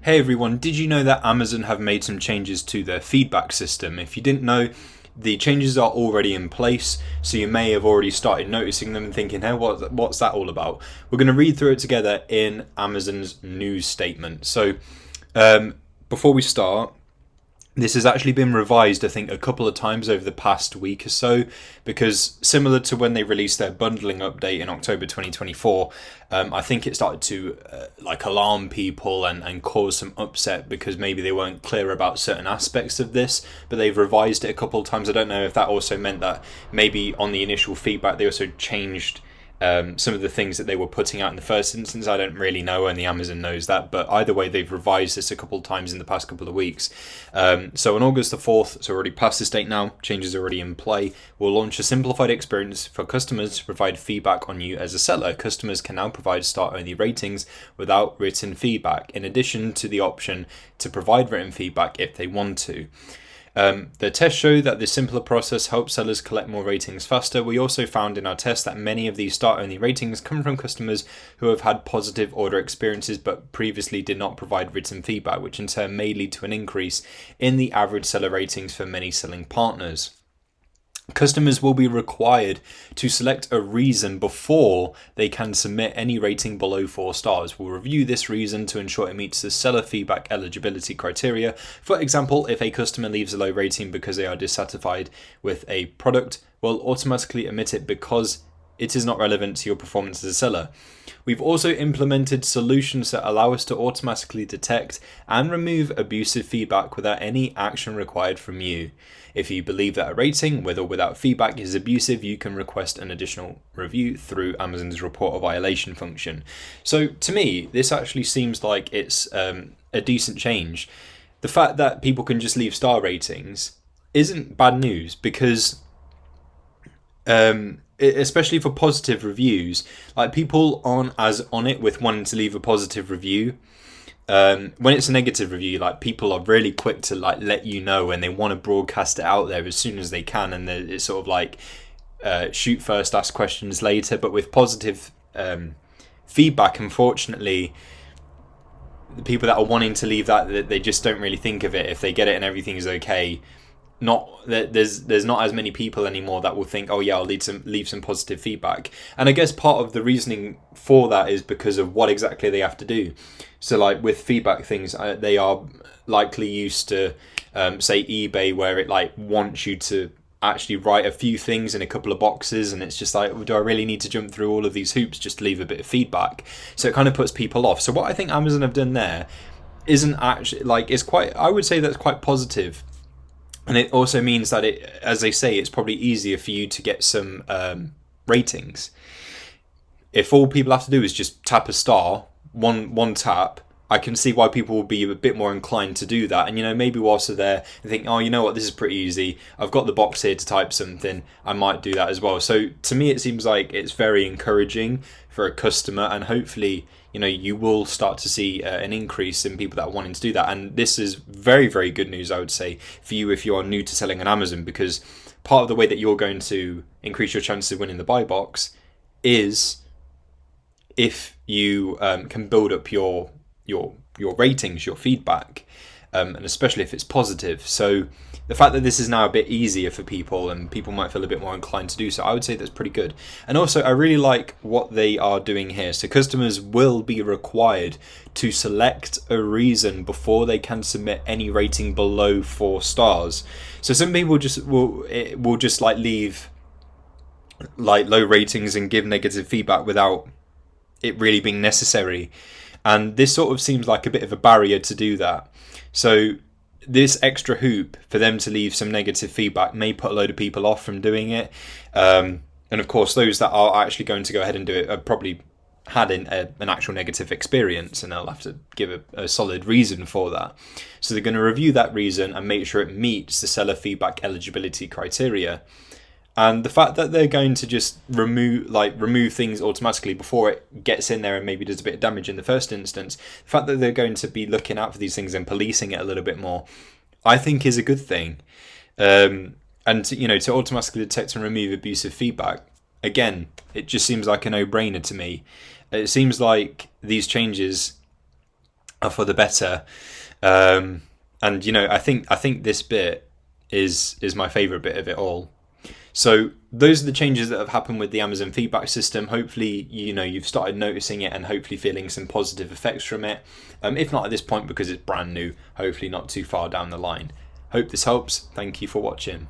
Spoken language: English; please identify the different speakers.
Speaker 1: Hey everyone, did you know that Amazon have made some changes to their feedback system? If you didn't know, the changes are already in place, so you may have already started noticing them and thinking, hey, what's that all about? We're going to read through it together in Amazon's news statement. So before we start, this has actually been revised, I think, a couple of times over the past week or so, because similar to when they released their bundling update in October 2024, I think it started to alarm people and cause some upset because maybe they weren't clear about certain aspects of this, but they've revised it a couple of times. I don't know if that also meant that maybe on the initial feedback they also changed some of the things that they were putting out in the first instance. I don't really know, and the Amazon knows that, but either way they've revised this a couple of times in the past couple of weeks. So on August the 4th, so already past this date now, changes are already in play, we'll launch a simplified experience for customers to provide feedback on you as a seller. Customers can now provide start-only ratings without written feedback, in addition to the option to provide written feedback if they want to. The tests show that this simpler process helps sellers collect more ratings faster. We also found in our test that many of these start-only ratings come from customers who have had positive order experiences but previously did not provide written feedback, which in turn may lead to an increase in the average seller ratings for many selling partners. Customers will be required to select a reason before they can submit any rating below 4 stars. We'll review this reason to ensure it meets the seller feedback eligibility criteria. For example, if a customer leaves a low rating because they are dissatisfied with a product, we'll automatically omit it because it is not relevant to your performance as a seller. We've also implemented solutions that allow us to automatically detect and remove abusive feedback without any action required from you. If you believe that a rating, with or without feedback, is abusive, you can request an additional review through Amazon's report a violation function. So to me, this actually seems like it's a decent change. The fact that people can just leave star ratings isn't bad news because especially for positive reviews, like people aren't as on it with wanting to leave a positive review. When it's a negative review, like people are really quick to like let you know, and they want to broadcast it out there as soon as they can, and it's sort of like shoot first, ask questions later. But with positive feedback, unfortunately, the people that are wanting to leave that, they just don't really think of it. If they get it and everything is okay, there's not as many people anymore that will think, oh yeah, I'll leave some positive feedback. And I guess part of the reasoning for that is because of what exactly they have to do. So like with feedback things, they are likely used to say eBay, where it like wants you to actually write a few things in a couple of boxes, and it's just like, do I really need to jump through all of these hoops just to leave a bit of feedback? So it kind of puts people off. So what I think Amazon have done there isn't actually like, it's quite, I would say that's quite positive. And it also means that it, as they say, it's probably easier for you to get some ratings. If all people have to do is just tap a star, one tap, I can see why people will be a bit more inclined to do that. And, you know, maybe whilst they're there, they think, oh, you know what, this is pretty easy. I've got the box here to type something. I might do that as well. So to me, it seems like it's very encouraging for a customer, and hopefully, you know, you will start to see an increase in people that are wanting to do that. And this is very, very good news, I would say, for you if you are new to selling on Amazon, because part of the way that you're going to increase your chances of winning the buy box is if you can build up your ratings, your feedback, and especially if it's positive. So the fact that this is now a bit easier for people and people might feel a bit more inclined to do so, I would say that's pretty good. And also, I really like what they are doing here. So customers will be required to select a reason before they can submit any rating below 4 stars. So some people will just like leave like low ratings and give negative feedback without it really being necessary. And this sort of seems like a bit of a barrier to do that. So this extra hoop for them to leave some negative feedback may put a load of people off from doing it. And of course, those that are actually going to go ahead and do it are probably had an actual negative experience, and they'll have to give a solid reason for that. So they're going to review that reason and make sure it meets the seller feedback eligibility criteria. And the fact that they're going to just remove things automatically before it gets in there and maybe does a bit of damage in the first instance, the fact that they're going to be looking out for these things and policing it a little bit more, I think is a good thing. And to automatically detect and remove abusive feedback, again, it just seems like a no-brainer to me. It seems like these changes are for the better. And you know, I think this bit is my favorite bit of it all. So those are the changes that have happened with the Amazon feedback system. Hopefully, you know, you've started noticing it and hopefully feeling some positive effects from it. If not at this point because it's brand new, hopefully not too far down the line. Hope this helps. Thank you for watching.